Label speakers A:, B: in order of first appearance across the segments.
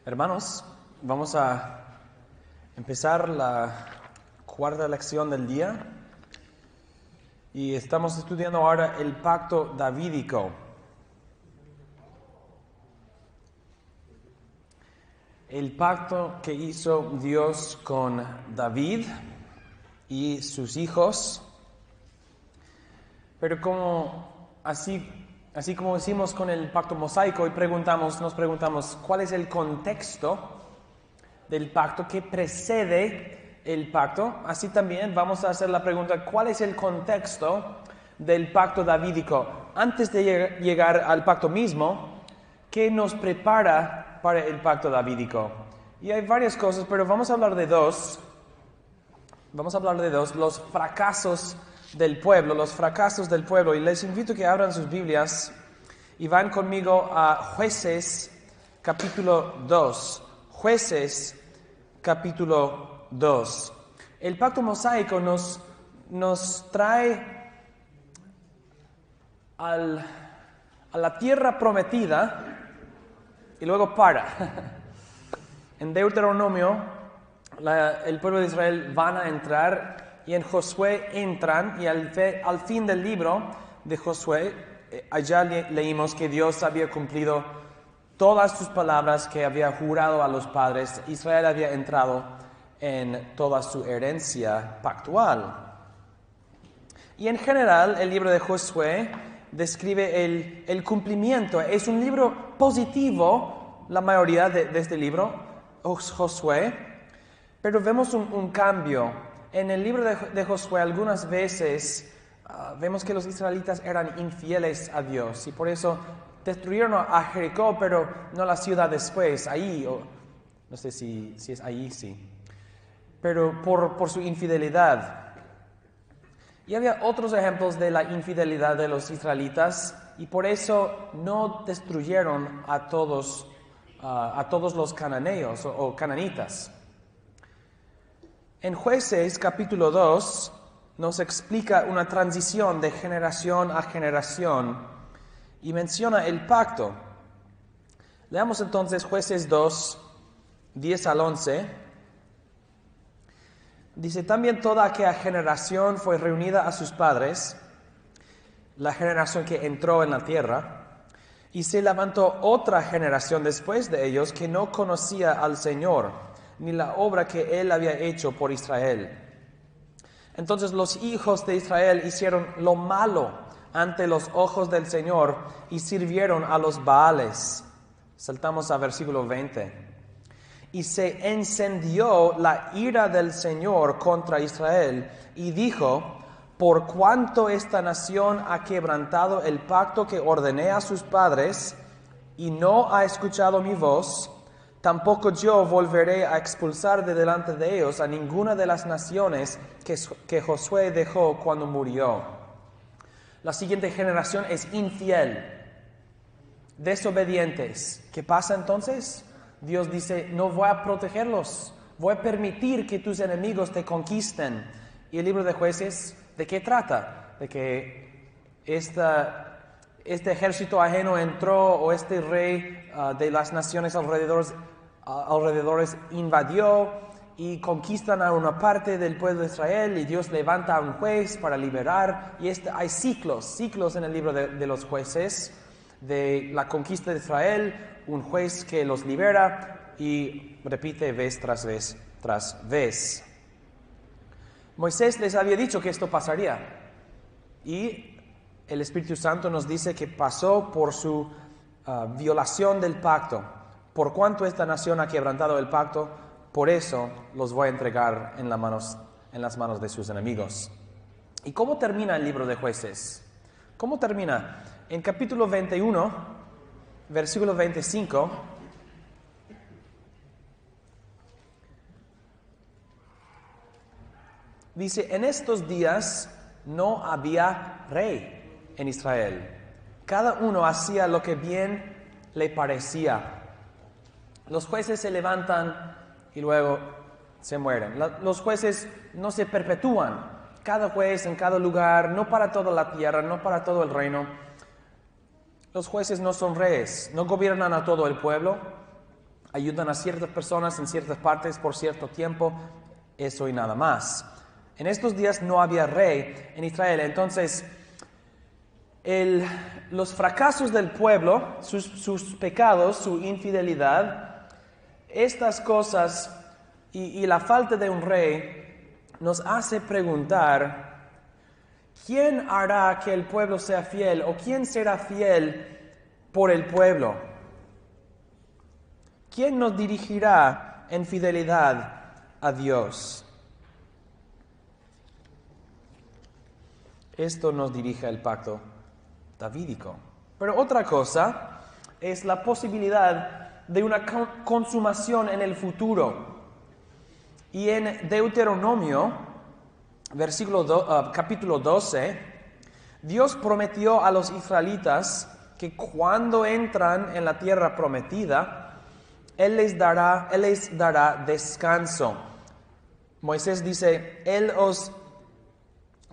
A: Hermanos, vamos a empezar la cuarta lección del día y estamos estudiando ahora el pacto davídico. El pacto que hizo Dios con David y sus hijos, pero así como hicimos con el pacto mosaico y nos preguntamos cuál es el contexto del pacto que precede el pacto, así también vamos a hacer la pregunta, ¿cuál es el contexto del pacto davídico? Antes de llegar al pacto mismo, ¿qué nos prepara para el pacto davídico? Y hay varias cosas, pero vamos a hablar de dos. Los fracasos del pueblo. Y les invito a que abran sus Biblias y van conmigo a Jueces capítulo 2. Jueces capítulo 2. El pacto mosaico nos trae a la tierra prometida y luego para. En Deuteronomio, el pueblo de Israel van a entrar y en Josué entran y al fin del libro de Josué, allá leímos que Dios había cumplido todas sus palabras que había jurado a los padres. Israel había entrado en toda su herencia pactual. Y en general el libro de Josué describe el cumplimiento. Es un libro positivo, la mayoría de este libro, Josué, pero vemos un cambio. En el libro de Josué algunas veces vemos que los israelitas eran infieles a Dios y por eso destruyeron a Jericó, pero no la ciudad después, no sé si es ahí, sí, pero por su infidelidad. Y había otros ejemplos de la infidelidad de los israelitas y por eso no destruyeron a todos los cananeos o cananitas. En Jueces capítulo 2 nos explica una transición de generación a generación y menciona el pacto. Leamos entonces Jueces 2, 10 al 11. Dice, también toda aquella generación fue reunida a sus padres, la generación que entró en la tierra, y se levantó otra generación después de ellos que no conocía al Señor, ni la obra que Él había hecho por Israel. Entonces los hijos de Israel hicieron lo malo ante los ojos del Señor y sirvieron a los Baales. Saltamos a versículo 20. Y se encendió la ira del Señor contra Israel y dijo, por cuanto esta nación ha quebrantado el pacto que ordené a sus padres y no ha escuchado mi voz, tampoco yo volveré a expulsar de delante de ellos a ninguna de las naciones que Josué dejó cuando murió. La siguiente generación es infiel, desobedientes. ¿Qué pasa entonces? Dios dice, no voy a protegerlos, voy a permitir que tus enemigos te conquisten. Y el libro de Jueces, ¿de qué trata? De que este ejército ajeno entró o este rey de las naciones alrededores invadió y conquistan a una parte del pueblo de Israel y Dios levanta a un juez para liberar. Y hay ciclos en el libro de los jueces de la conquista de Israel, un juez que los libera y repite vez tras vez tras vez. Moisés les había dicho que esto pasaría y el Espíritu Santo nos dice que pasó por su violación del pacto. Por cuanto esta nación ha quebrantado el pacto, por eso los voy a entregar en las manos de sus enemigos. ¿Y cómo termina el libro de Jueces? ¿Cómo termina? En capítulo 21, versículo 25, dice, en estos días no había rey en Israel. Cada uno hacía lo que bien le parecía. Los jueces se levantan y luego se mueren. Los jueces no se perpetúan. Cada juez en cada lugar, no para toda la tierra, no para todo el reino. Los jueces no son reyes, no gobiernan a todo el pueblo. ayudan a ciertas personas en ciertas partes por cierto tiempo, eso y nada más. En estos días no había rey en Israel, entonces los fracasos del pueblo, sus pecados, su infidelidad, estas cosas y la falta de un rey nos hace preguntar, ¿quién hará que el pueblo sea fiel o quién será fiel por el pueblo? ¿Quién nos dirigirá en fidelidad a Dios? Esto nos dirige al pacto davídico. Pero otra cosa es la posibilidad de una consumación en el futuro. Y en Deuteronomio, capítulo 12, Dios prometió a los israelitas que cuando entran en la tierra prometida, Él les dará descanso. Moisés dice,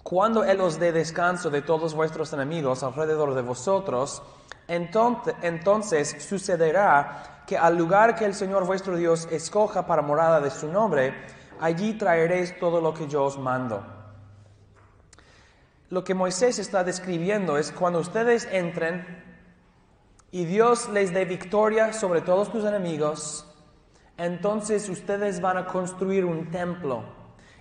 A: cuando Él os dé descanso de todos vuestros enemigos alrededor de vosotros, entonces sucederá que al lugar que el Señor vuestro Dios escoja para morada de su nombre, allí traeréis todo lo que yo os mando. Lo que Moisés está describiendo es cuando ustedes entren y Dios les dé victoria sobre todos tus enemigos, entonces ustedes van a construir un templo.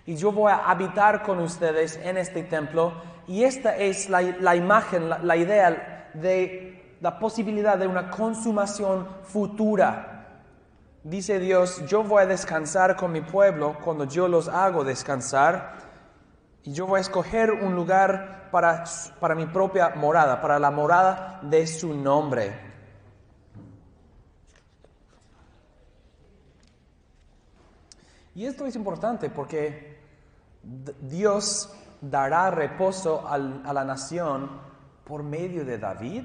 A: Y yo voy a habitar con ustedes en este templo. Y esta es la imagen, la idea de la posibilidad de una consumación futura. Dice Dios, yo voy a descansar con mi pueblo cuando yo los hago descansar. Y yo voy a escoger un lugar para mi propia morada, para la morada de su nombre. Y esto es importante porque Dios dará reposo a la nación por medio de David.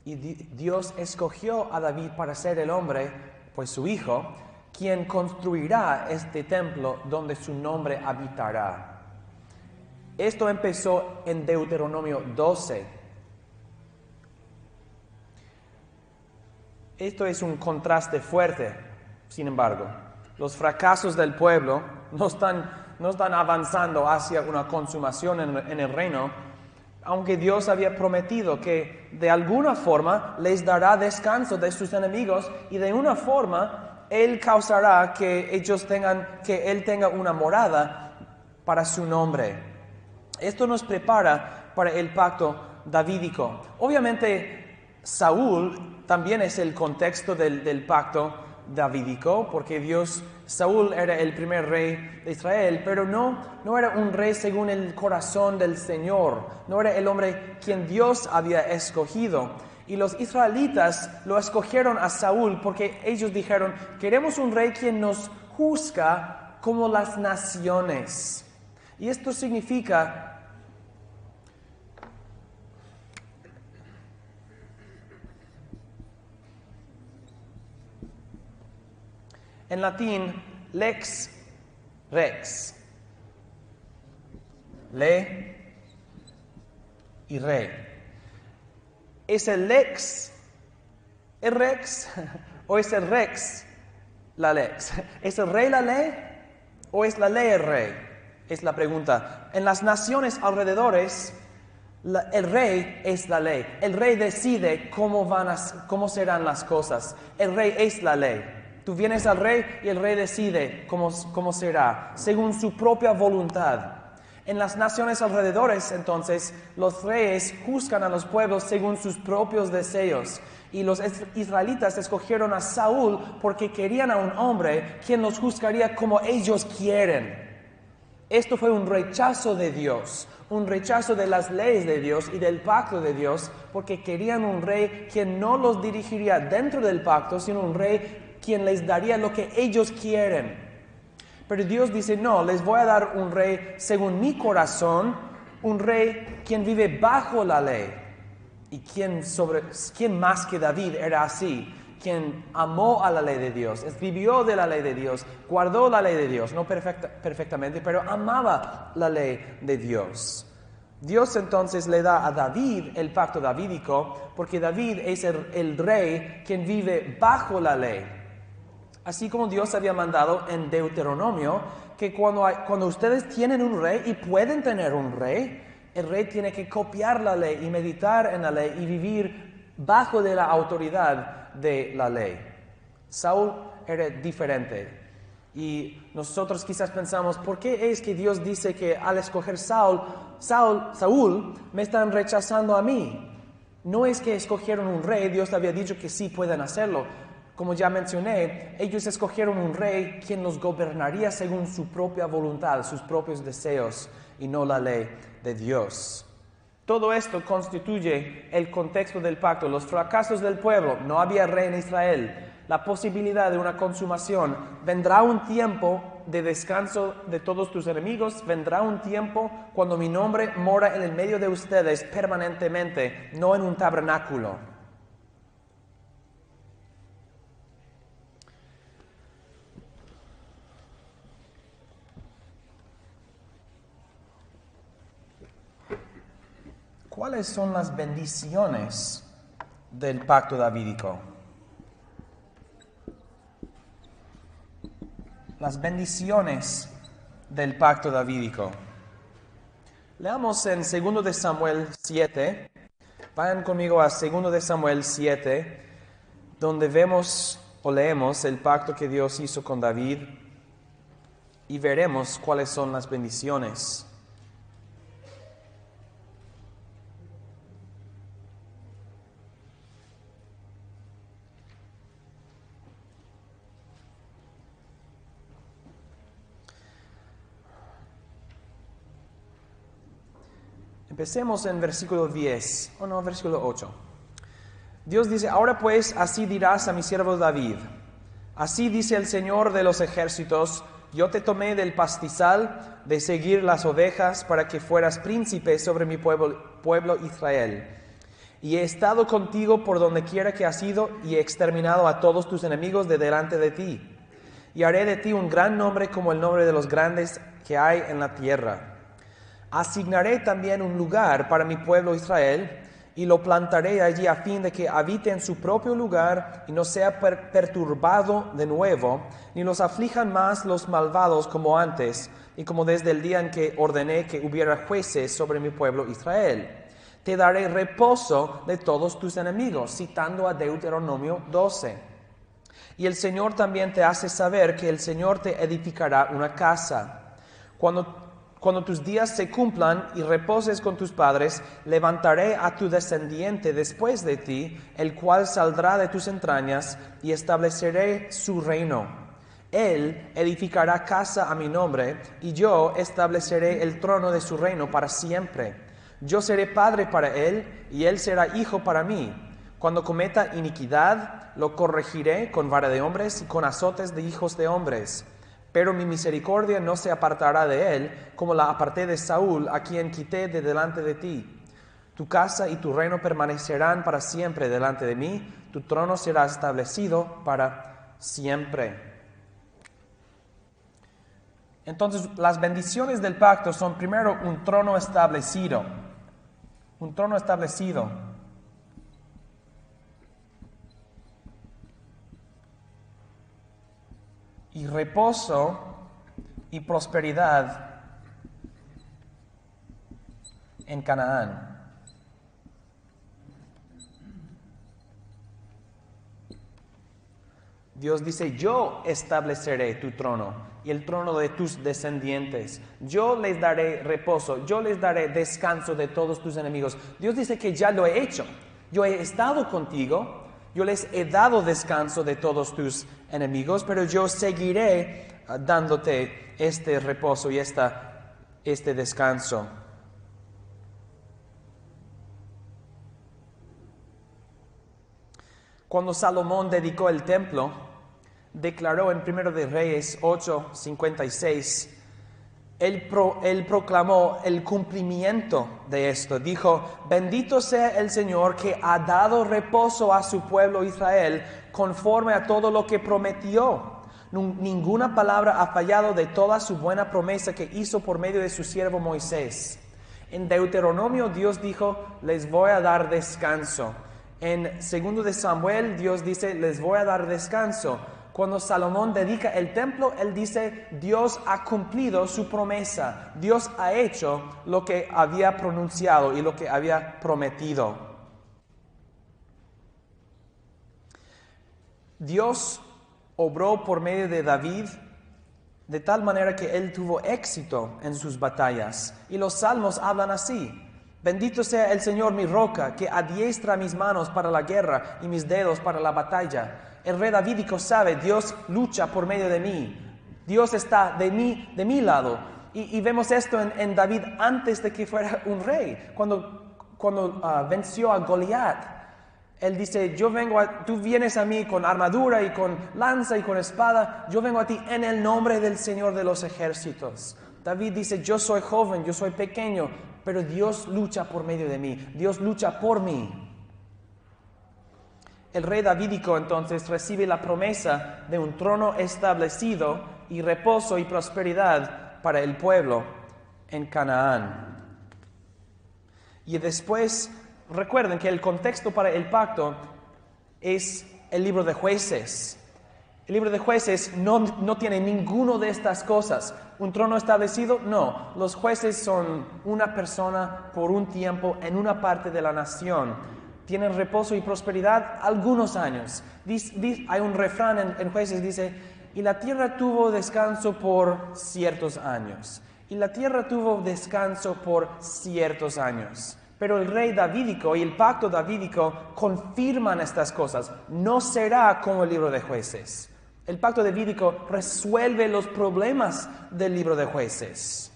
A: Y Dios escogió a David para ser el hombre, pues su hijo, quien construirá este templo donde su nombre habitará. Esto empezó en Deuteronomio 12. Esto es un contraste fuerte, sin embargo. Los fracasos del pueblo no están avanzando hacia una consumación en el reino, aunque Dios había prometido que de alguna forma les dará descanso de sus enemigos y de una forma Él causará que Él tenga una morada para su nombre. Esto nos prepara para el pacto davídico. Obviamente, Saúl también es el contexto del pacto davídico, porque Saúl era el primer rey de Israel, pero no era un rey según el corazón del Señor, no era el hombre quien Dios había escogido. Y los israelitas lo escogieron a Saúl porque ellos dijeron, queremos un rey quien nos juzga como las naciones. Y esto significa en latín lex rex, ley y rey. ¿Es el lex el rex o es el rex la lex? ¿Es el rey la ley o es la ley el rey? Es la pregunta. En las naciones alrededores, el rey es la ley. El rey decide cómo serán las cosas. El rey es la ley. Tú vienes al rey y el rey decide cómo será, según su propia voluntad. En las naciones alrededores, entonces, los reyes juzgan a los pueblos según sus propios deseos. Y los israelitas escogieron a Saúl porque querían a un hombre quien los juzgaría como ellos quieren. Esto fue un rechazo de Dios, un rechazo de las leyes de Dios y del pacto de Dios, porque querían un rey quien no los dirigiría dentro del pacto, sino un rey quien les daría lo que ellos quieren. Pero Dios dice, no, les voy a dar un rey según mi corazón, un rey quien vive bajo la ley. ¿Y quién más que David era así? Quien amó a la ley de Dios, vivió de la ley de Dios, guardó la ley de Dios, no perfectamente, pero amaba la ley de Dios. Dios entonces le da a David el pacto davídico, porque David es el rey quien vive bajo la ley. Así como Dios había mandado en Deuteronomio que cuando ustedes tienen un rey y pueden tener un rey, el rey tiene que copiar la ley y meditar en la ley y vivir bajo de la autoridad de la ley. Saúl era diferente. Y nosotros quizás pensamos, ¿por qué es que Dios dice que al escoger Saúl me están rechazando a mí? No es que escogieron un rey, Dios había dicho que sí pueden hacerlo. Como ya mencioné, ellos escogieron un rey quien los gobernaría según su propia voluntad, sus propios deseos, y no la ley de Dios. Todo esto constituye el contexto del pacto, los fracasos del pueblo, no había rey en Israel, la posibilidad de una consumación. Vendrá un tiempo de descanso de todos tus enemigos, vendrá un tiempo cuando mi nombre mora en el medio de ustedes permanentemente, no en un tabernáculo. ¿Cuáles son las bendiciones del pacto davídico? Las bendiciones del pacto davídico. Leamos en 2 de Samuel 7. Vayan conmigo a 2 de Samuel 7, donde vemos o leemos el pacto que Dios hizo con David y veremos cuáles son las bendiciones. Empecemos en versículo 8. Dios dice, ahora pues así dirás a mi siervo David, así dice el Señor de los ejércitos, yo te tomé del pastizal de seguir las ovejas para que fueras príncipe sobre mi pueblo Israel. Y he estado contigo por donde quiera que has ido y he exterminado a todos tus enemigos de delante de ti. Y haré de ti un gran nombre como el nombre de los grandes que hay en la tierra. Asignaré también un lugar para mi pueblo Israel y lo plantaré allí a fin de que habite en su propio lugar y no sea perturbado de nuevo, ni los aflijan más los malvados como antes y como desde el día en que ordené que hubiera jueces sobre mi pueblo Israel. Te daré reposo de todos tus enemigos, citando a Deuteronomio 12. Y el Señor también te hace saber que el Señor te edificará una casa. Cuando tus días se cumplan y reposes con tus padres, levantaré a tu descendiente después de ti, el cual saldrá de tus entrañas, y estableceré su reino. Él edificará casa a mi nombre, y yo estableceré el trono de su reino para siempre. Yo seré padre para él, y él será hijo para mí. Cuando cometa iniquidad, lo corregiré con vara de hombres y con azotes de hijos de hombres. Pero mi misericordia no se apartará de él, como la aparté de Saúl, a quien quité de delante de ti. Tu casa y tu reino permanecerán para siempre delante de mí, tu trono será establecido para siempre. Entonces, las bendiciones del pacto son primero un trono establecido. Un trono establecido. Y reposo y prosperidad en Canaán. Dios dice, yo estableceré tu trono y el trono de tus descendientes. Yo les daré reposo, yo les daré descanso de todos tus enemigos. Dios dice que ya lo he hecho. Yo he estado contigo. Yo les he dado descanso de todos tus enemigos, pero yo seguiré dándote este reposo y este descanso. Cuando Salomón dedicó el templo, declaró en 1 de Reyes 8:56, Él proclamó el cumplimiento de esto. Dijo, bendito sea el Señor que ha dado reposo a su pueblo Israel conforme a todo lo que prometió. Ninguna palabra ha fallado de toda su buena promesa que hizo por medio de su siervo Moisés. En Deuteronomio Dios dijo, les voy a dar descanso. En 2 de Samuel Dios dice, les voy a dar descanso. Cuando Salomón dedica el templo, él dice, Dios ha cumplido su promesa. Dios ha hecho lo que había pronunciado y lo que había prometido. Dios obró por medio de David de tal manera que él tuvo éxito en sus batallas. Y los salmos hablan así: bendito sea el Señor mi roca, que adiestra mis manos para la guerra y mis dedos para la batalla. El rey davídico sabe, Dios lucha por medio de mí. Dios está de mi lado. Y vemos esto en David antes de que fuera un rey. Cuando venció a Goliat, él dice, tú vienes a mí con armadura y con lanza y con espada. Yo vengo a ti en el nombre del Señor de los ejércitos. David dice, yo soy joven, yo soy pequeño, pero Dios lucha por medio de mí. Dios lucha por mí. El rey davídico entonces recibe la promesa de un trono establecido y reposo y prosperidad para el pueblo en Canaán. Y después, recuerden que el contexto para el pacto es el libro de Jueces. El libro de Jueces no tiene ninguno de estas cosas. ¿Un trono establecido? No. Los jueces son una persona por un tiempo en una parte de la nación. Tienen reposo y prosperidad algunos años. Hay un refrán en Jueces, dice, y la tierra tuvo descanso por ciertos años. Y la tierra tuvo descanso por ciertos años. Pero el rey davídico y el pacto davídico confirman estas cosas. No será como el libro de Jueces. El pacto davídico resuelve los problemas del libro de Jueces.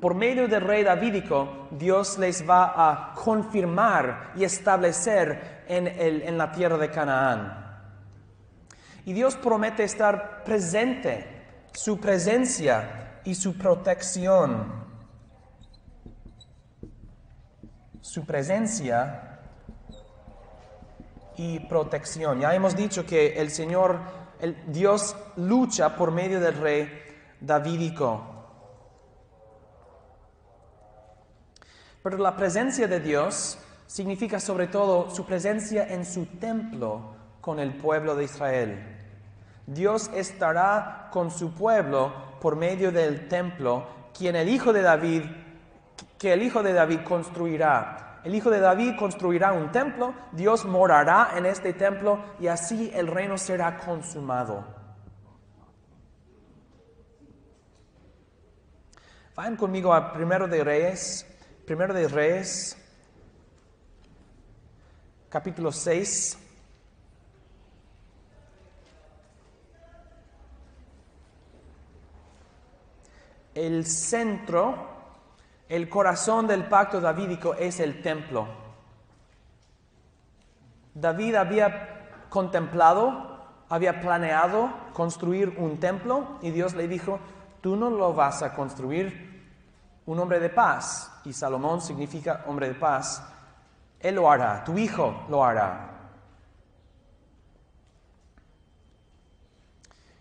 A: Por medio del rey davídico, Dios les va a confirmar y establecer en la tierra de Canaán. Y Dios promete estar presente, su presencia y su protección. Su presencia y protección. Ya hemos dicho que Dios lucha por medio del rey davídico. Pero la presencia de Dios significa sobre todo su presencia en su templo con el pueblo de Israel. Dios estará con su pueblo por medio del templo, que el Hijo de David construirá. El Hijo de David construirá un templo, Dios morará en este templo y así el reino será consumado. Vayan conmigo a Primero de Reyes, capítulo 6. El centro, el corazón del pacto davídico es el templo. David había contemplado, había planeado construir un templo y Dios le dijo, tú no lo vas a construir. Un hombre de paz, y Salomón significa hombre de paz, él lo hará, tu hijo lo hará.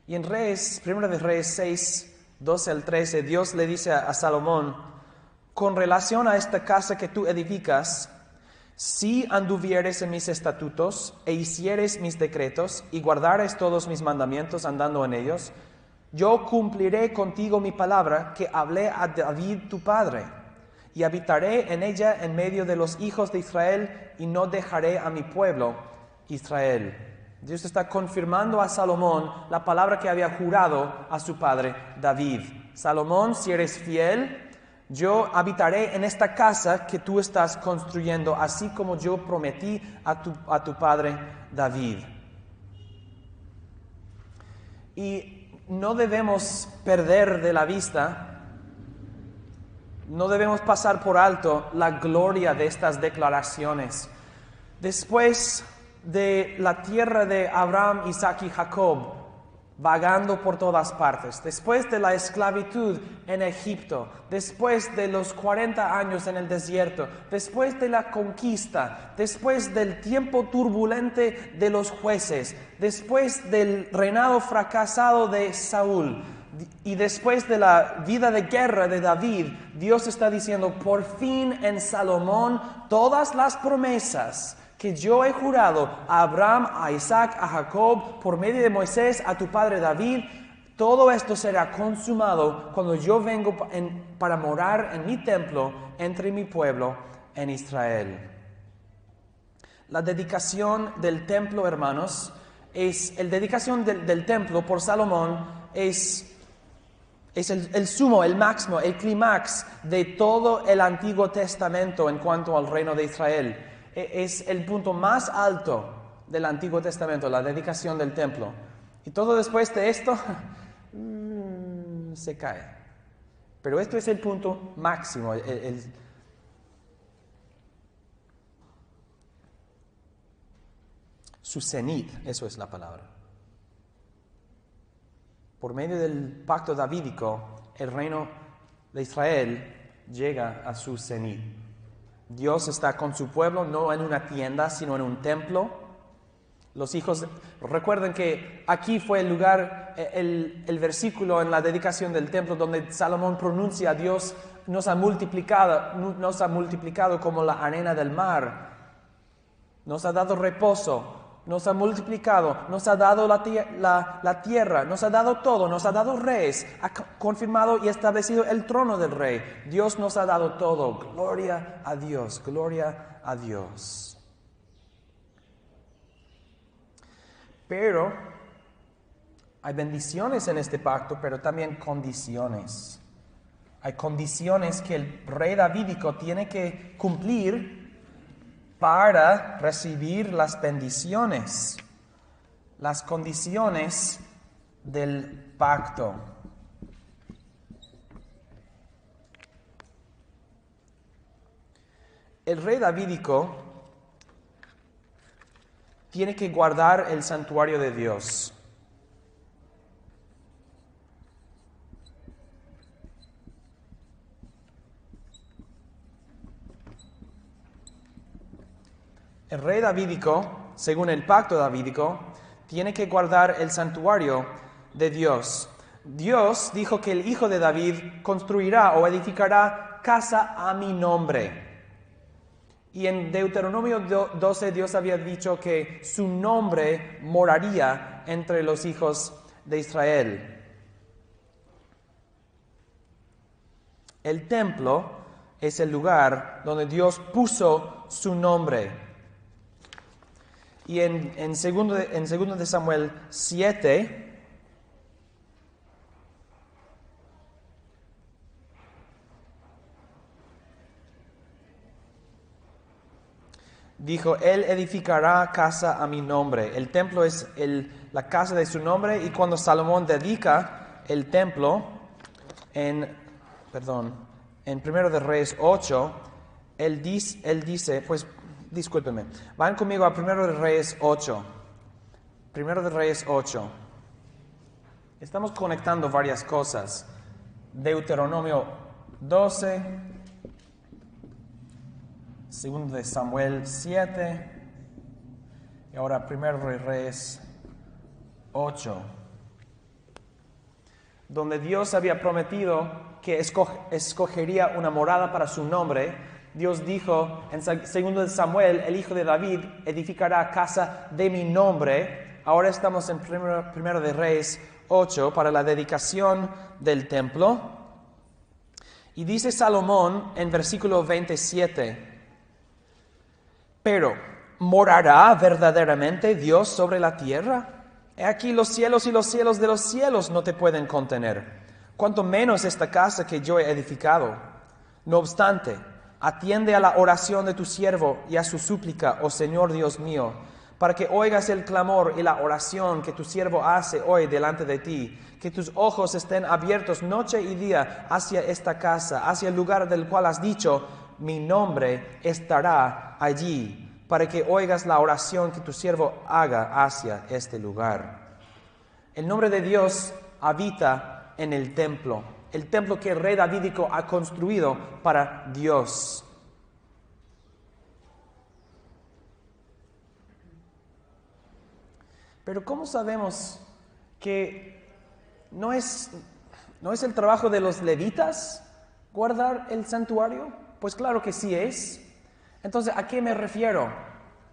A: Y en Primera de Reyes 6, 12 al 13, Dios le dice a Salomón, con relación a esta casa que tú edificas, si anduvieres en mis estatutos e hicieres mis decretos y guardares todos mis mandamientos andando en ellos, yo cumpliré contigo mi palabra que hablé a David tu padre, y habitaré en ella en medio de los hijos de Israel, y no dejaré a mi pueblo Israel. Dios está confirmando a Salomón la palabra que había jurado a su padre David. Salomón, si eres fiel, yo habitaré en esta casa que tú estás construyendo, así como yo prometí a tu padre David. Y no debemos perder de la vista, no debemos pasar por alto la gloria de estas declaraciones. Después de la tierra de Abraham, Isaac y Jacob, vagando por todas partes, después de la esclavitud en Egipto, después de los 40 años en el desierto, después de la conquista, después del tiempo turbulente de los jueces, después del reinado fracasado de Saúl y después de la vida de guerra de David, Dios está diciendo, por fin en Salomón, todas las promesas que yo he jurado a Abraham, a Isaac, a Jacob, por medio de Moisés, a tu padre David, todo esto será consumado cuando yo vengo para morar en mi templo entre mi pueblo en Israel. La dedicación del templo, hermanos, la dedicación del templo por Salomón es el sumo, el máximo, el clímax de todo el Antiguo Testamento en cuanto al reino de Israel. Es el punto más alto del Antiguo Testamento, la dedicación del templo. Y todo después de esto se cae. Pero esto es el punto máximo, su cenit, eso es la palabra. Por medio del pacto davídico, el reino de Israel llega a su cenit. Dios está con su pueblo, no en una tienda, sino en un templo. Los hijos, recuerden que aquí fue el lugar, el versículo en la dedicación del templo donde Salomón pronuncia: Dios nos ha multiplicado como la arena del mar, nos ha dado reposo, nos ha multiplicado, nos ha dado la tierra, nos ha dado todo, nos ha dado reyes, ha confirmado y establecido el trono del rey. Dios nos ha dado todo. Gloria a Dios, gloria a Dios. Pero hay bendiciones en este pacto, pero también condiciones. Hay condiciones que el rey davídico tiene que cumplir para recibir las bendiciones, las condiciones del pacto. El rey davídico tiene que guardar el santuario de Dios. El rey davídico, según el pacto davídico, tiene que guardar el santuario de Dios. Dios dijo que el hijo de David construirá o edificará casa a mi nombre. Y en Deuteronomio 12 Dios había dicho que su nombre moraría entre los hijos de Israel. El templo es el lugar donde Dios puso su nombre. Y en segundo de Samuel 7, dijo: Él edificará casa a mi nombre. El templo es la casa de su nombre. Y cuando Salomón dedica el templo, en 1 de Reyes 8, él dice, pues, discúlpenme, van conmigo a 1 de Reyes 8. 1 de Reyes 8. Estamos conectando varias cosas. Deuteronomio 12, 2 de Samuel 7 y ahora 1 de Reyes 8. Donde Dios había prometido que escogería una morada para su nombre. Dios dijo en 2 de Samuel: el hijo de David edificará casa de mi nombre. Ahora estamos en 1 de Reyes 8 para la dedicación del templo. Y dice Salomón en versículo 27: pero, ¿morará verdaderamente Dios sobre la tierra? He aquí los cielos y los cielos de los cielos no te pueden contener, cuanto menos esta casa que yo he edificado. No obstante, atiende a la oración de tu siervo y a su súplica, oh Señor Dios mío, para que oigas el clamor y la oración que tu siervo hace hoy delante de ti, que tus ojos estén abiertos noche y día hacia esta casa, hacia el lugar del cual has dicho: mi nombre estará allí, para que oigas la oración que tu siervo haga hacia este lugar. El nombre de Dios habita en el templo que el rey davídico ha construido para Dios. Pero ¿cómo sabemos que no es el trabajo de los levitas guardar el santuario? Pues claro que sí es. Entonces, ¿a qué me refiero?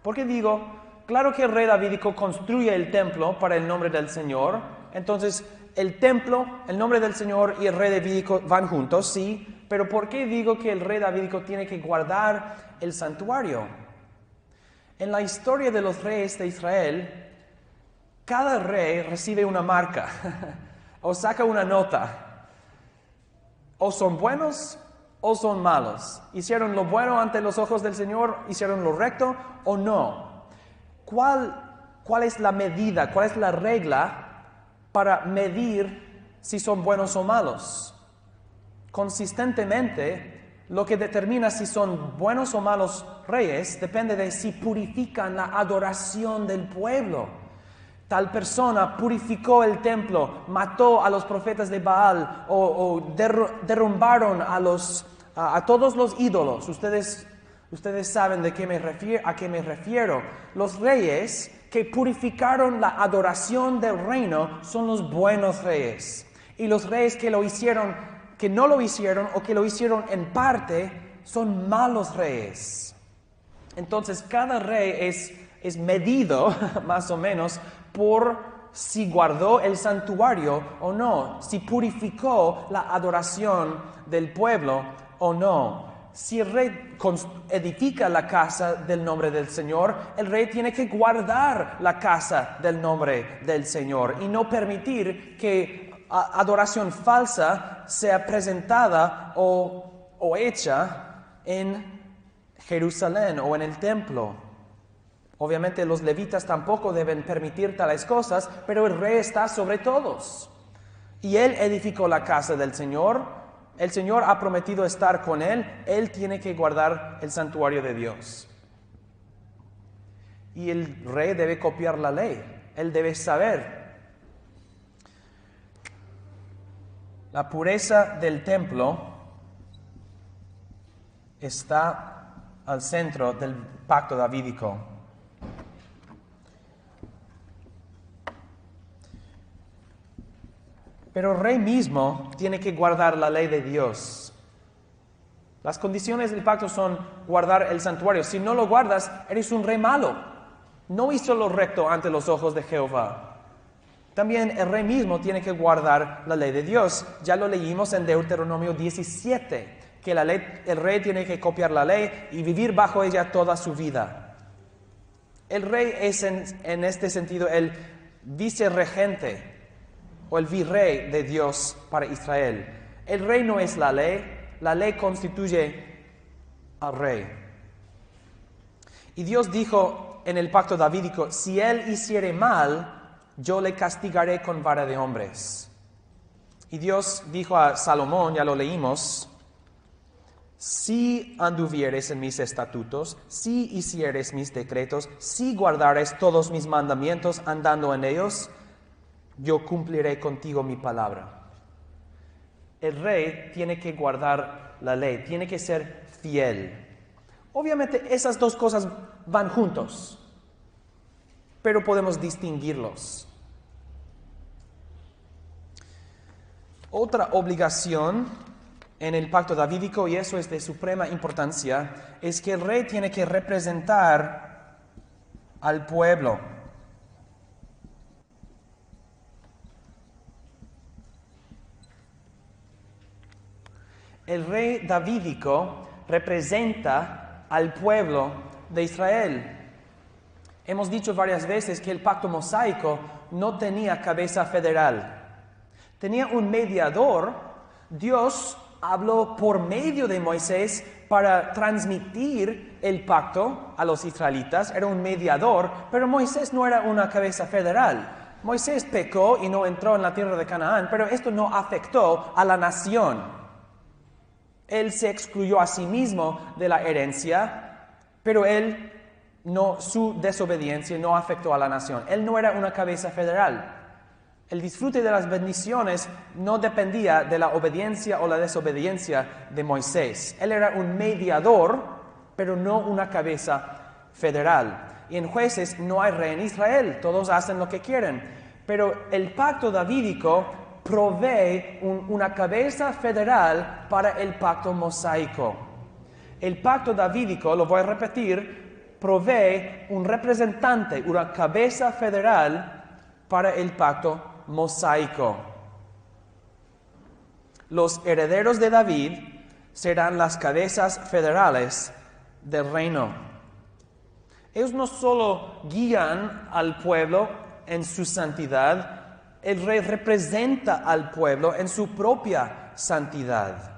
A: ¿Por qué digo? Claro que el rey davídico construye el templo para el nombre del Señor. Entonces, el templo, el nombre del Señor y el rey davídico van juntos, sí. Pero ¿por qué digo que el rey davídico tiene que guardar el santuario? En la historia de los reyes de Israel, cada rey recibe una marca o saca una nota. O son buenos o son malos. ¿Hicieron lo bueno ante los ojos del Señor? ¿Hicieron lo recto o no? ¿Cuál es la medida? ¿Cuál es la regla para medir si son buenos o malos? Consistentemente, lo que determina si son buenos o malos reyes depende de si purifican la adoración del pueblo. Tal persona purificó el templo, mató a los profetas de Baal o derrumbaron a todos los ídolos. Ustedes saben a qué me refiero. Los reyes que purificaron la adoración del reino son los buenos reyes. Y los reyes que no lo hicieron o que lo hicieron en parte son malos reyes. Entonces cada rey es medido más o menos por si guardó el santuario o no, si purificó la adoración del pueblo o no. Si el rey edifica la casa del nombre del Señor, el rey tiene que guardar la casa del nombre del Señor y no permitir que adoración falsa sea presentada o hecha en Jerusalén o en el templo. Obviamente los levitas tampoco deben permitir tales cosas, pero el rey está sobre todos. Y él edificó la casa del Señor, el Señor ha prometido estar con él tiene que guardar el santuario de Dios. Y el rey debe copiar la ley, él debe saber. La pureza del templo está al centro del pacto davídico. Pero el rey mismo tiene que guardar la ley de Dios. Las condiciones del pacto son guardar el santuario. Si no lo guardas, eres un rey malo. No hizo lo recto ante los ojos de Jehová. También el rey mismo tiene que guardar la ley de Dios. Ya lo leímos en Deuteronomio 17, que el rey tiene que copiar la ley y vivir bajo ella toda su vida. El rey es en este sentido el vicerregente o el virrey de Dios para Israel. El rey no es la ley constituye al rey. Y Dios dijo en el pacto davídico, si él hiciere mal, yo le castigaré con vara de hombres. Y Dios dijo a Salomón, ya lo leímos, si anduvieres en mis estatutos, si hicieres mis decretos, si guardares todos mis mandamientos andando en ellos, yo cumpliré contigo mi palabra. El rey tiene que guardar la ley, tiene que ser fiel. Obviamente esas dos cosas van juntos, pero podemos distinguirlos. Otra obligación en el pacto davídico, y eso es de suprema importancia, es que el rey tiene que representar al pueblo. El rey davídico representa al pueblo de Israel. Hemos dicho varias veces que el pacto mosaico no tenía cabeza federal. Tenía un mediador. Dios habló por medio de Moisés para transmitir el pacto a los israelitas. Era un mediador, pero Moisés no era una cabeza federal. Moisés pecó y no entró en la tierra de Canaán, pero esto no afectó a la nación. Él se excluyó a sí mismo de la herencia, pero su desobediencia no afectó a la nación. Él no era una cabeza federal. El disfrute de las bendiciones no dependía de la obediencia o la desobediencia de Moisés. Él era un mediador, pero no una cabeza federal. Y en Jueces no hay rey en Israel, todos hacen lo que quieren. Pero el pacto davídico provee una cabeza federal para el pacto mosaico. El pacto davídico, lo voy a repetir, provee un representante, una cabeza federal para el pacto mosaico. Los herederos de David serán las cabezas federales del reino. Ellos no solo guían al pueblo en su santidad, el rey representa al pueblo en su propia santidad.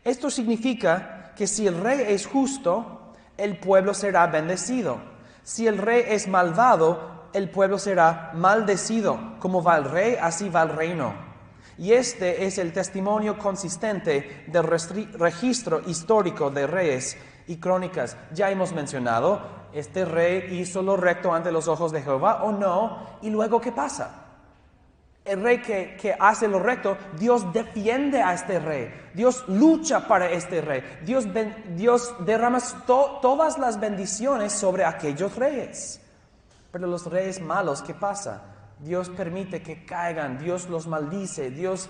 A: Esto significa que si el rey es justo, el pueblo será bendecido. Si el rey es malvado, el pueblo será maldecido. Como va el rey, así va el reino. Y este es el testimonio consistente del registro histórico de reyes y crónicas. Ya hemos mencionado, este rey hizo lo recto ante los ojos de Jehová o no, y luego ¿qué pasa? El rey que hace lo recto, Dios defiende a este rey, Dios lucha para este rey, Dios derrama todas las bendiciones sobre aquellos reyes. Pero los reyes malos, ¿qué pasa? Dios permite que caigan, Dios los maldice, Dios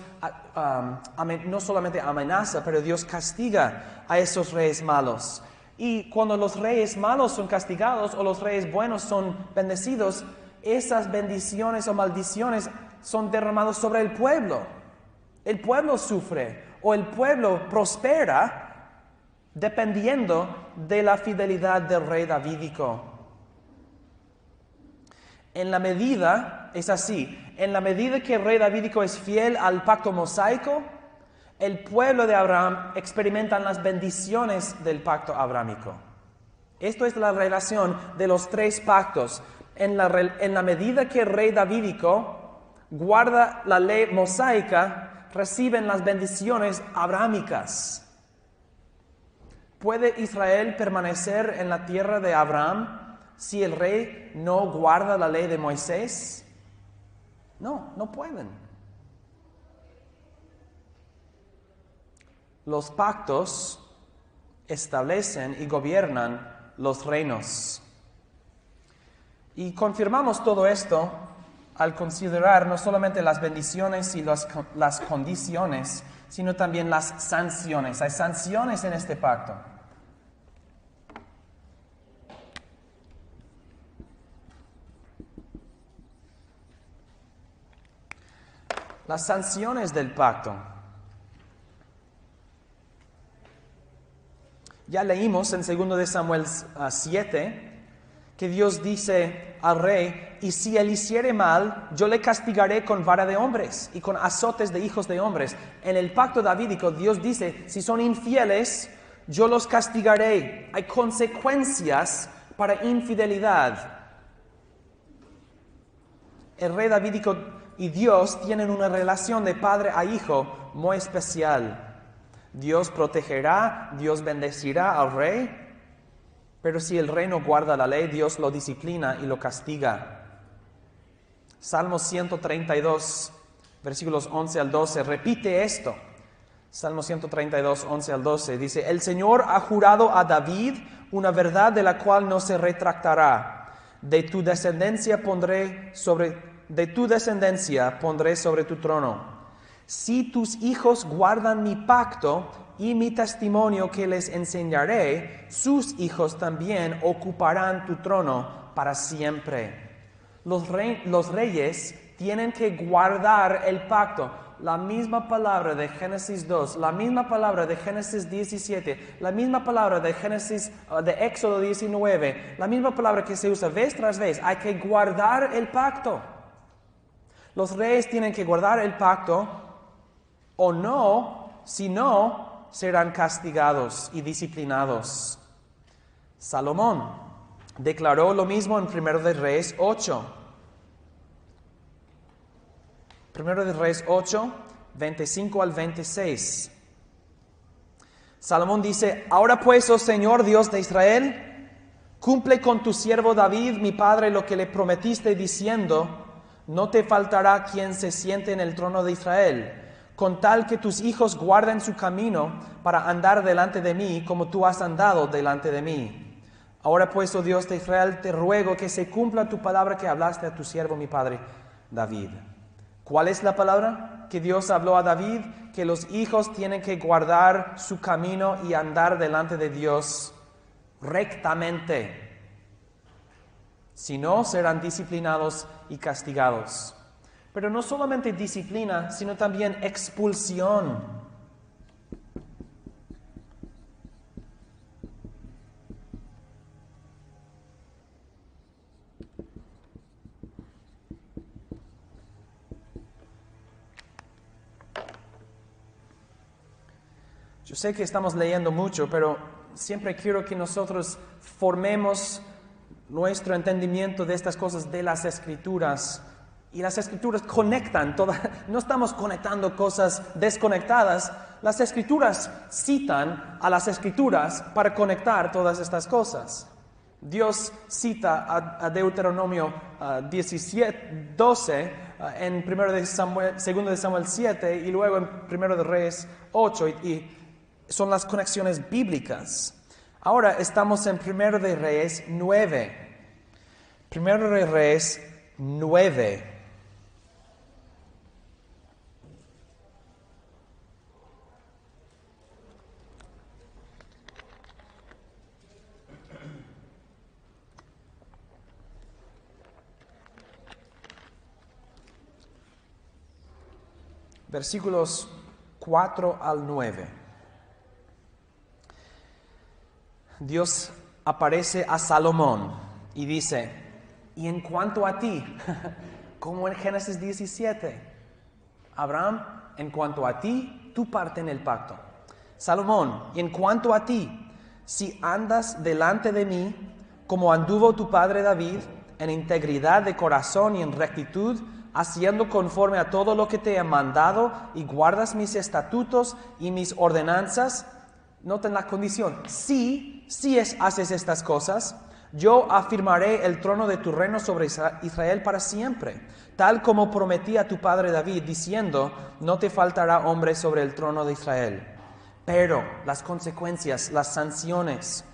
A: no solamente amenaza, pero Dios castiga a esos reyes malos. Y cuando los reyes malos son castigados o los reyes buenos son bendecidos, esas bendiciones o maldiciones son derramados sobre el pueblo. El pueblo sufre o el pueblo prospera dependiendo de la fidelidad del rey davídico. En la medida, es así, en la medida que el rey davídico es fiel al pacto mosaico, el pueblo de Abraham experimenta las bendiciones del pacto abrámico. Esto es la relación de los tres pactos. En la medida que el rey davídico guarda la ley mosaica, reciben las bendiciones abrámicas. ¿Puede Israel permanecer en la tierra de Abraham si el rey no guarda la ley de Moisés? No pueden. Los pactos establecen y gobiernan los reinos. Y confirmamos todo esto al considerar no solamente las bendiciones y las condiciones, sino también las sanciones. Hay sanciones en este pacto. Las sanciones del pacto. Ya leímos en 2 de Samuel 7 que Dios dice al rey, y si él hiciere mal, yo le castigaré con vara de hombres y con azotes de hijos de hombres. En el pacto davídico Dios dice, si son infieles, yo los castigaré. Hay consecuencias para infidelidad. El rey davídico y Dios tienen una relación de padre a hijo muy especial. Dios protegerá, Dios bendecirá al rey, pero si el rey no guarda la ley, Dios lo disciplina y lo castiga. Salmo 132, versículos 11 al 12, repite esto. Salmo 132, 11 al 12, dice, el Señor ha jurado a David una verdad de la cual no se retractará. De tu descendencia pondré sobre tu trono. Si tus hijos guardan mi pacto y mi testimonio que les enseñaré, sus hijos también ocuparán tu trono para siempre. Los reyes tienen que guardar el pacto. La misma palabra de Génesis 2, la misma palabra de Génesis 17, la misma palabra de Éxodo 19, la misma palabra que se usa vez tras vez. Hay que guardar el pacto. Los reyes tienen que guardar el pacto o no, si no, serán castigados y disciplinados. Salomón declaró lo mismo en 1 de Reyes 8. 1 de Reyes 8, 25 al 26. Salomón dice, ahora pues, oh Señor Dios de Israel, cumple con tu siervo David, mi padre, lo que le prometiste diciendo, no te faltará quien se siente en el trono de Israel, con tal que tus hijos guarden su camino para andar delante de mí, como tú has andado delante de mí. Ahora pues, oh Dios de Israel, te ruego que se cumpla tu palabra que hablaste a tu siervo, mi padre, David. ¿Cuál es la palabra que Dios habló a David? Que los hijos tienen que guardar su camino y andar delante de Dios rectamente. Si no, serán disciplinados y castigados. Pero no solamente disciplina, sino también expulsión. Yo sé que estamos leyendo mucho, pero siempre quiero que nosotros formemos nuestro entendimiento de estas cosas de las Escrituras. Y las Escrituras conectan, no estamos conectando cosas desconectadas. Las Escrituras citan a las Escrituras para conectar todas estas cosas. Dios cita a Deuteronomio 12 en 2 de Samuel 7 y luego en 1 de Reyes 8 y son las conexiones bíblicas. Ahora estamos en 1 de Reyes 9. 1 de Reyes 9. Versículos 4 al 9. Dios aparece a Salomón y dice, y en cuanto a ti, como en Génesis 17, Abraham, en cuanto a ti, tu parte en el pacto. Salomón, y en cuanto a ti, si andas delante de mí, como anduvo tu padre David, en integridad de corazón y en rectitud, haciendo conforme a todo lo que te he mandado, y guardas mis estatutos y mis ordenanzas. Noten la condición, si haces estas cosas, yo afirmaré el trono de tu reino sobre Israel para siempre, tal como prometí a tu padre David, diciendo, no te faltará hombre sobre el trono de Israel. Pero las consecuencias, las sanciones,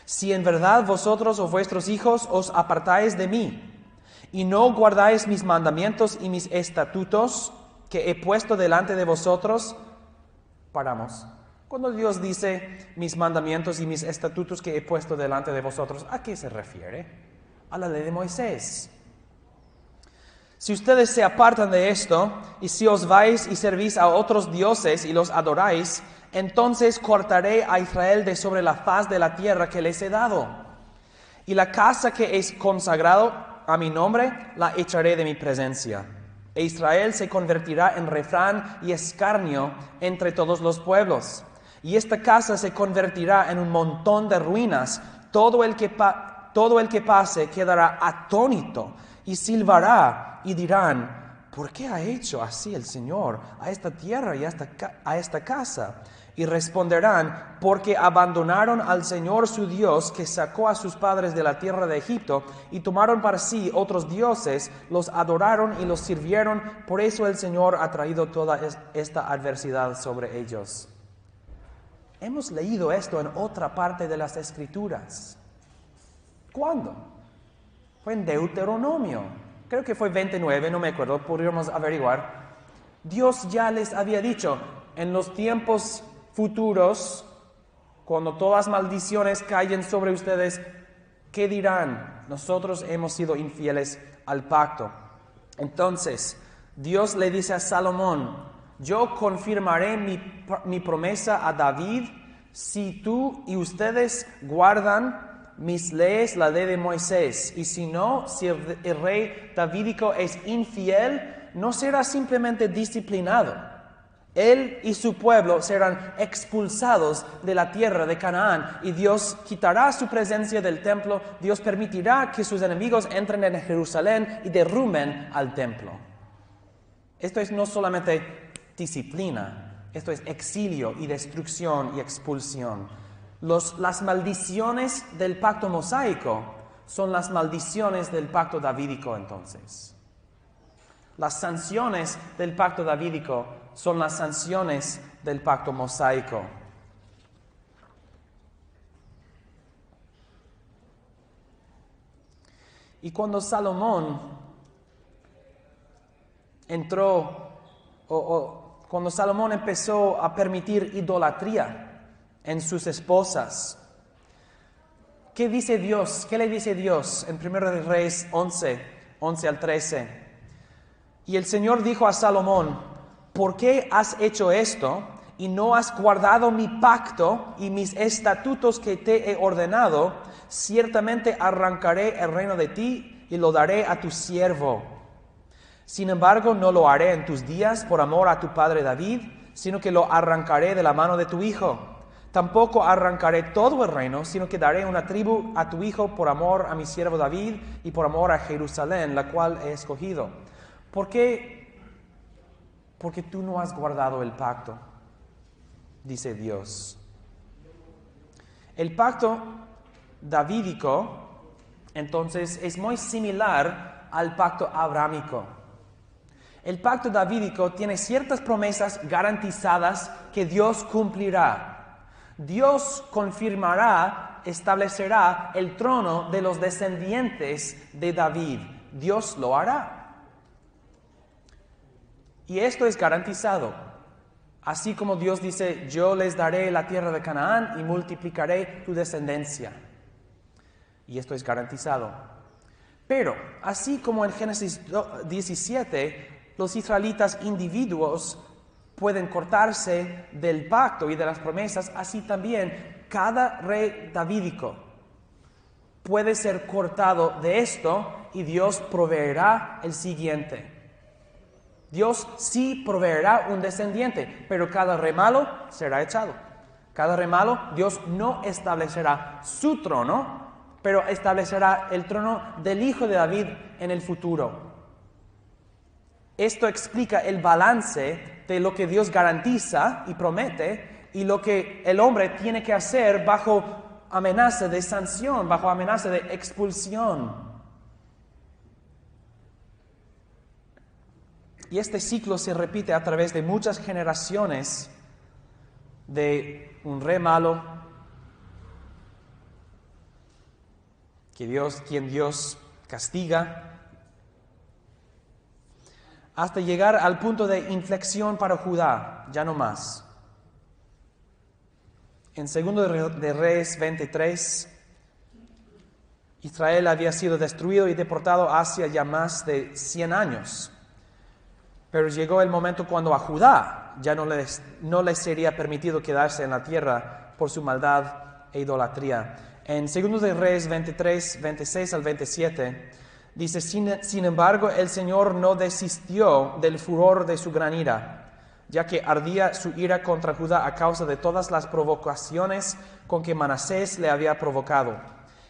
A: si en verdad vosotros o vuestros hijos os apartáis de mí, y no guardáis mis mandamientos y mis estatutos que he puesto delante de vosotros, paramos. Cuando Dios dice mis mandamientos y mis estatutos que he puesto delante de vosotros, ¿a qué se refiere? A la ley de Moisés. Si ustedes se apartan de esto, y si os vais y servís a otros dioses y los adoráis, entonces cortaré a Israel de sobre la faz de la tierra que les he dado. Y la casa que es consagrado a mi nombre, la echaré de mi presencia. E Israel se convertirá en refrán y escarnio entre todos los pueblos. Y esta casa se convertirá en un montón de ruinas. Todo el que pase quedará atónito y silbará y dirán, ¿por qué ha hecho así el Señor a esta tierra y a esta casa? Y responderán, porque abandonaron al Señor su Dios, que sacó a sus padres de la tierra de Egipto, y tomaron para sí otros dioses, los adoraron y los sirvieron. Por eso el Señor ha traído toda esta adversidad sobre ellos. Hemos leído esto en otra parte de las Escrituras. ¿Cuándo? Fue en Deuteronomio. Creo que fue 29, no me acuerdo, podríamos averiguar. Dios ya les había dicho, en los tiempos futuros, cuando todas las maldiciones caen sobre ustedes, ¿qué dirán? Nosotros hemos sido infieles al pacto. Entonces, Dios le dice a Salomón, yo confirmaré mi promesa a David si tú y ustedes guardan mis leyes, la ley de Moisés. Y si no, si el rey davídico es infiel, no será simplemente disciplinado. Él y su pueblo serán expulsados de la tierra de Canaán y Dios quitará su presencia del templo. Dios permitirá que sus enemigos entren en Jerusalén y derrumben al templo. Esto es no solamente disciplina, esto es exilio y destrucción y expulsión. Las maldiciones del pacto mosaico son las maldiciones del pacto davídico entonces. Las sanciones del pacto davídico son las sanciones del pacto mosaico. Y cuando Salomón cuando Salomón empezó a permitir idolatría en sus esposas, ¿Qué dice Dios? ¿Qué le dice Dios en 1 de Reyes 11 al 13? Y el Señor dijo a Salomón: ¿por qué has hecho esto y no has guardado mi pacto y mis estatutos que te he ordenado? Ciertamente arrancaré el reino de ti y lo daré a tu siervo. Sin embargo, no lo haré en tus días por amor a tu padre David, sino que lo arrancaré de la mano de tu hijo. Tampoco arrancaré todo el reino, sino que daré una tribu a tu hijo por amor a mi siervo David y por amor a Jerusalén, la cual he escogido. ¿Por qué? Porque tú no has guardado el pacto, dice Dios. El pacto davídico, entonces, es muy similar al pacto abrámico. El pacto davídico tiene ciertas promesas garantizadas que Dios cumplirá. Dios confirmará, establecerá el trono de los descendientes de David. Dios lo hará. Y esto es garantizado. Así como Dios dice: yo les daré la tierra de Canaán y multiplicaré tu descendencia. Y esto es garantizado. Pero, así como en Génesis 17, los israelitas individuos pueden cortarse del pacto y de las promesas, así también cada rey davídico puede ser cortado de esto y Dios proveerá el siguiente. Dios sí proveerá un descendiente, pero cada rey malo será echado. Cada rey malo, Dios no establecerá su trono, pero establecerá el trono del hijo de David en el futuro. Esto explica el balance de lo que Dios garantiza y promete y lo que el hombre tiene que hacer bajo amenaza de sanción, bajo amenaza de expulsión. Y este ciclo se repite a través de muchas generaciones de un rey malo, quien Dios castiga, hasta llegar al punto de inflexión para Judá, ya no más. En 2 de Reyes 23, Israel había sido destruido y deportado hacia ya más de 100 años. Pero llegó el momento cuando a Judá ya no les sería permitido quedarse en la tierra por su maldad e idolatría. En 2 de Reyes 23, 26 al 27, dice: sin embargo, el Señor no desistió del furor de su gran ira, ya que ardía su ira contra Judá a causa de todas las provocaciones con que Manasés le había provocado.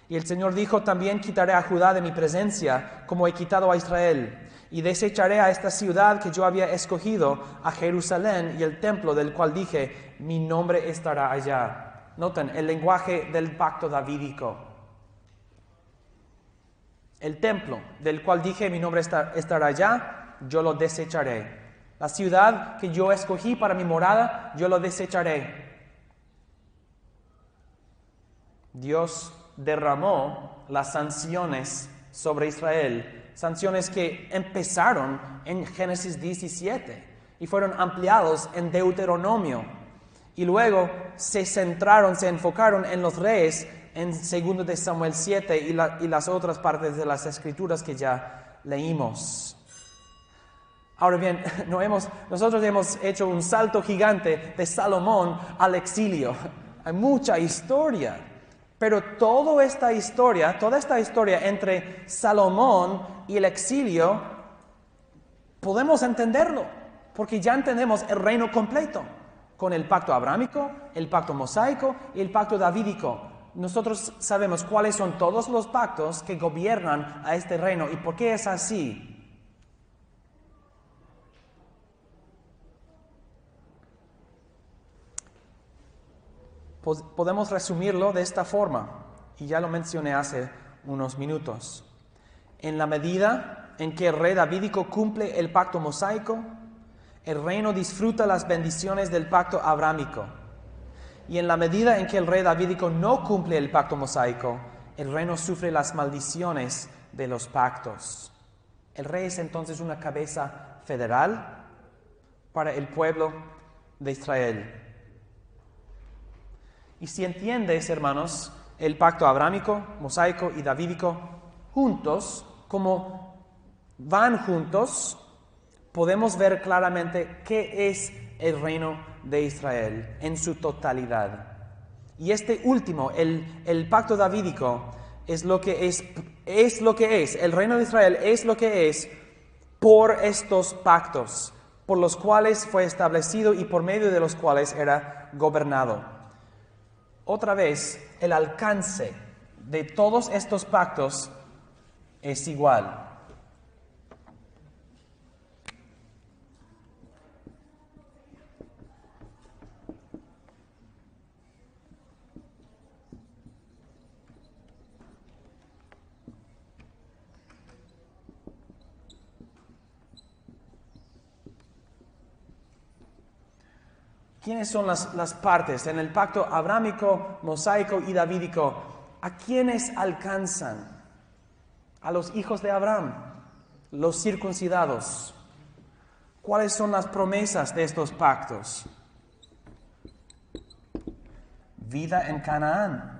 A: Y el Señor dijo: también quitaré a Judá de mi presencia, como he quitado a Israel, y desecharé a esta ciudad que yo había escogido, a Jerusalén y el templo del cual dije: mi nombre estará allá. Noten el lenguaje del pacto davídico. El templo del cual dije: mi nombre estará allá, yo lo desecharé. La ciudad que yo escogí para mi morada, yo lo desecharé. Dios derramó las sanciones sobre Israel, sanciones que empezaron en Génesis 17 y fueron ampliados en Deuteronomio. Y luego se enfocaron en los reyes en 2 de Samuel 7 y las otras partes de las Escrituras que ya leímos. Ahora bien, nosotros hemos hecho un salto gigante de Salomón al exilio. Hay mucha historia, pero toda esta historia entre Salomón y el exilio, podemos entenderlo, porque ya entendemos el reino completo, con el pacto abrámico, el pacto mosaico y el pacto davídico. Nosotros sabemos cuáles son todos los pactos que gobiernan a este reino y por qué es así. Podemos resumirlo de esta forma, y ya lo mencioné hace unos minutos. En la medida en que el rey davídico cumple el pacto mosaico, el reino disfruta las bendiciones del pacto abrámico. Y en la medida en que el rey davídico no cumple el pacto mosaico, el reino sufre las maldiciones de los pactos. El rey es entonces una cabeza federal para el pueblo de Israel. Y si entiendes, hermanos, el pacto abrámico, mosaico y davídico juntos, como van juntos, podemos ver claramente qué es el reino de Israel en su totalidad. Y este último, el pacto davídico, es lo que es. El reino de Israel es lo que es por estos pactos, por los cuales fue establecido y por medio de los cuales era gobernado. Otra vez, el alcance de todos estos pactos es igual. ¿Quiénes son las partes en el pacto abrámico, mosaico y davídico? ¿A quiénes alcanzan? A los hijos de Abraham, los circuncidados. ¿Cuáles son las promesas de estos pactos? Vida en Canaán.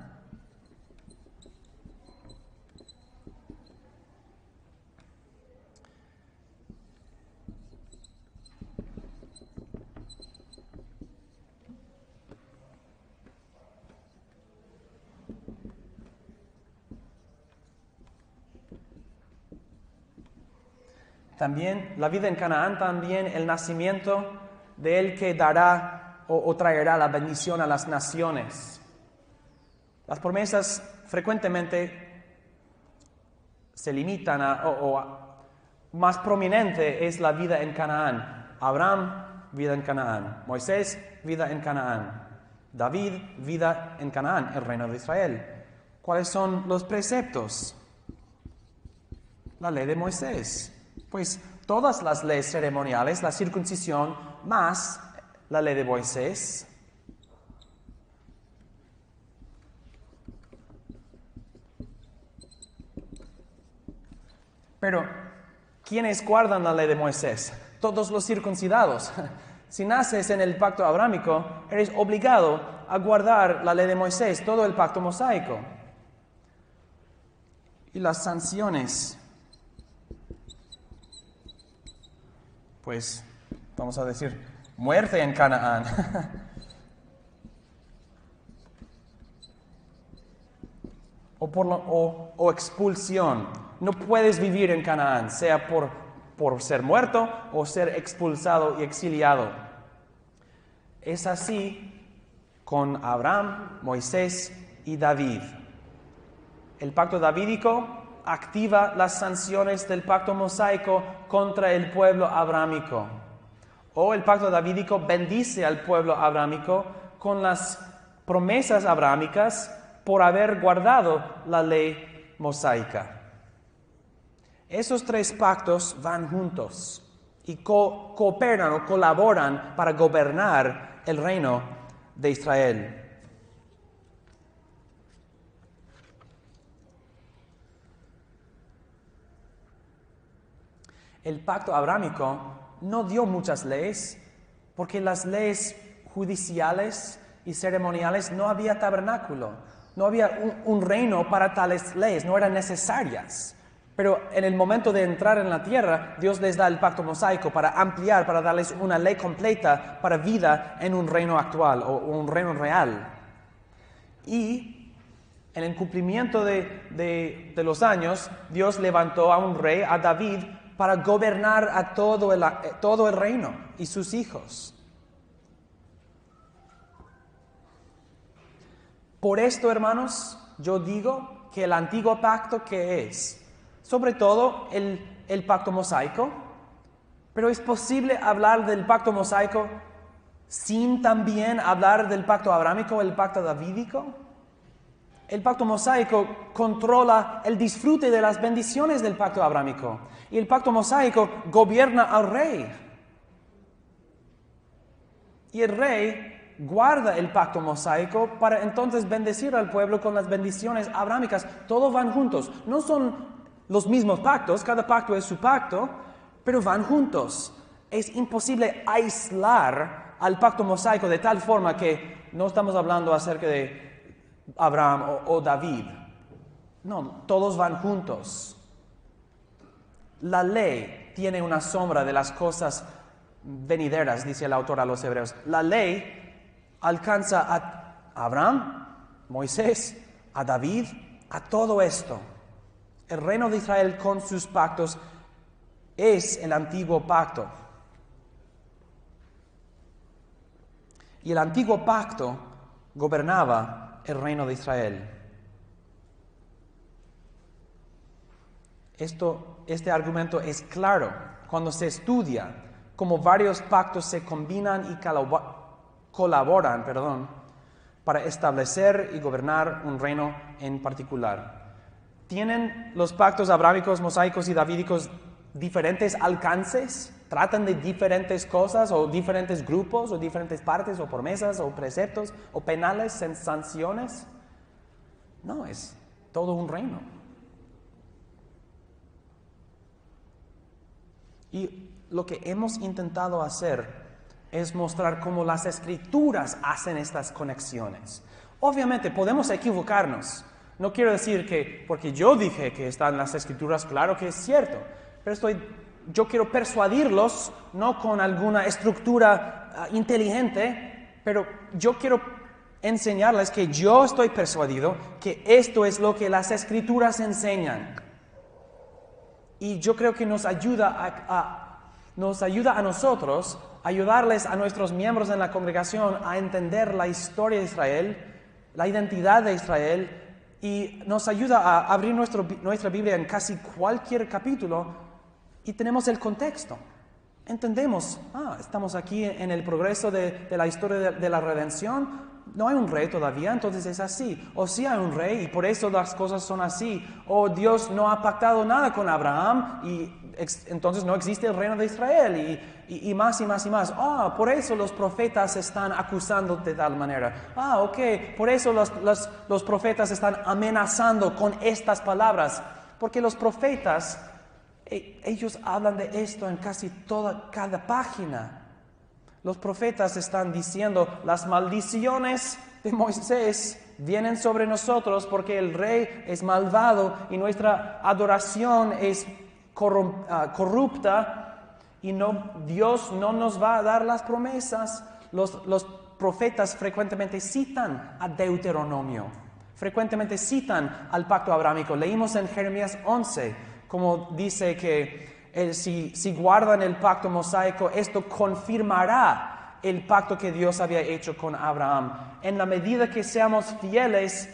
A: También la vida en Canaán, también el nacimiento de él que dará o traerá la bendición a las naciones. Las promesas frecuentemente se limitan más prominente es la vida en Canaán. Abraham, vida en Canaán. Moisés, vida en Canaán. David, vida en Canaán, el reino de Israel. ¿Cuáles son los preceptos? La ley de Moisés. Pues todas las leyes ceremoniales, la circuncisión más la ley de Moisés. Pero, ¿quiénes guardan la ley de Moisés? Todos los circuncidados. Si naces en el pacto abrámico, eres obligado a guardar la ley de Moisés, todo el pacto mosaico. Y las sanciones. Pues, vamos a decir, muerte en Canaán. o expulsión. No puedes vivir en Canaán, sea por ser muerto o ser expulsado y exiliado. Es así con Abraham, Moisés y David. El pacto davídico activa las sanciones del pacto mosaico contra el pueblo abrámico. O el pacto davídico bendice al pueblo abrámico con las promesas abrámicas por haber guardado la ley mosaica. Esos tres pactos van juntos y cooperan o colaboran para gobernar el reino de Israel. El pacto abrámico no dio muchas leyes porque las leyes judiciales y ceremoniales no había tabernáculo, no había un reino para tales leyes, no eran necesarias. Pero en el momento de entrar en la tierra, Dios les da el pacto mosaico para ampliar, para darles una ley completa para vida en un reino actual o un reino real. Y en el cumplimiento de los años, Dios levantó a un rey, a David, para gobernar a todo el reino y sus hijos. Por esto, hermanos, yo digo que el antiguo pacto, ¿qué es? Sobre todo el pacto mosaico, pero es posible hablar del pacto mosaico sin también hablar del pacto abrámico, el pacto davídico. El pacto mosaico controla el disfrute de las bendiciones del pacto abrámico y el pacto mosaico gobierna al rey. Y el rey guarda el pacto mosaico para entonces bendecir al pueblo con las bendiciones abrámicas. Todos van juntos. No son los mismos pactos, cada pacto es su pacto, pero van juntos. Es imposible aislar al pacto mosaico de tal forma que no estamos hablando acerca de Abraham o David. No, todos van juntos. La ley tiene una sombra de las cosas venideras, dice el autor a los Hebreos. La ley alcanza a Abraham, Moisés, a David, a todo esto. El reino de Israel con sus pactos es el antiguo pacto. Y el antiguo pacto gobernaba el reino de Israel. Este argumento es claro cuando se estudia cómo varios pactos se combinan y colaboran, para establecer y gobernar un reino en particular. ¿Tienen los pactos abrámicos, mosaicos y davídicos diferentes alcances? ¿Tratan de diferentes cosas o diferentes grupos o diferentes partes o promesas o preceptos o penales, sanciones? No, es todo un reino. Y lo que hemos intentado hacer es mostrar cómo las Escrituras hacen estas conexiones. Obviamente podemos equivocarnos. No quiero decir que, porque yo dije que están las Escrituras, claro que es cierto. Pero yo quiero persuadirlos, no con alguna estructura inteligente, pero yo quiero enseñarles que yo estoy persuadido que esto es lo que las Escrituras enseñan. Y yo creo que nos ayuda a nosotros, ayudarles a nuestros miembros en la congregación a entender la historia de Israel, la identidad de Israel, y nos ayuda a abrir nuestra Biblia en casi cualquier capítulo y tenemos el contexto. Entendemos, estamos aquí en el progreso de la historia de la redención. No hay un rey todavía, entonces es así. O sí hay un rey y por eso las cosas son así. O Dios no ha pactado nada con Abraham y entonces no existe el reino de Israel. Y más y más y más. Por eso los profetas están acusando de tal manera. Por eso los profetas están amenazando con estas palabras. Porque los profetas, ellos hablan de esto en casi cada página. Los profetas están diciendo, las maldiciones de Moisés vienen sobre nosotros porque el rey es malvado y nuestra adoración es corrupta y Dios no nos va a dar las promesas. Los profetas frecuentemente citan a Deuteronomio, frecuentemente citan al pacto abrámico. Leímos en Jeremías 11, como dice que si guardan el pacto mosaico, esto confirmará el pacto que Dios había hecho con Abraham. En la medida que seamos fieles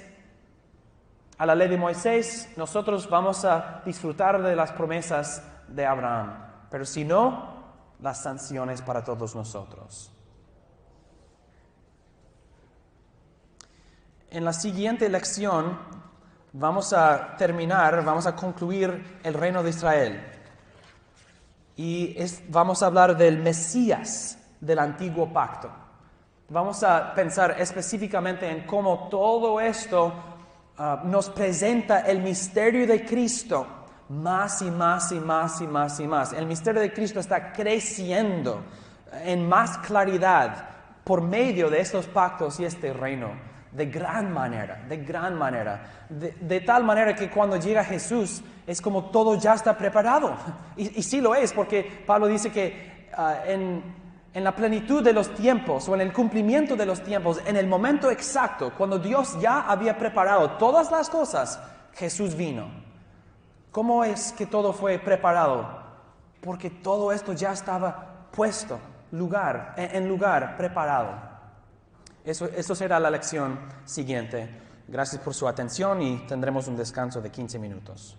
A: a la ley de Moisés, nosotros vamos a disfrutar de las promesas de Abraham. Pero si no, las sanciones para todos nosotros. En la siguiente lección vamos a concluir el reino de Israel. Y vamos a hablar del Mesías del antiguo pacto. Vamos a pensar específicamente en cómo todo esto nos presenta el misterio de Cristo más y más y más y más y más. El misterio de Cristo está creciendo en más claridad por medio de estos pactos y este reino. De gran manera. De tal manera que cuando llega Jesús es como todo ya está preparado. Y sí lo es, porque Pablo dice que en la plenitud de los tiempos o en el cumplimiento de los tiempos, en el momento exacto, cuando Dios ya había preparado todas las cosas, Jesús vino. ¿Cómo es que todo fue preparado? Porque todo esto ya estaba puesto, en lugar, preparado. Eso será la lección siguiente. Gracias por su atención y tendremos un descanso de 15 minutos.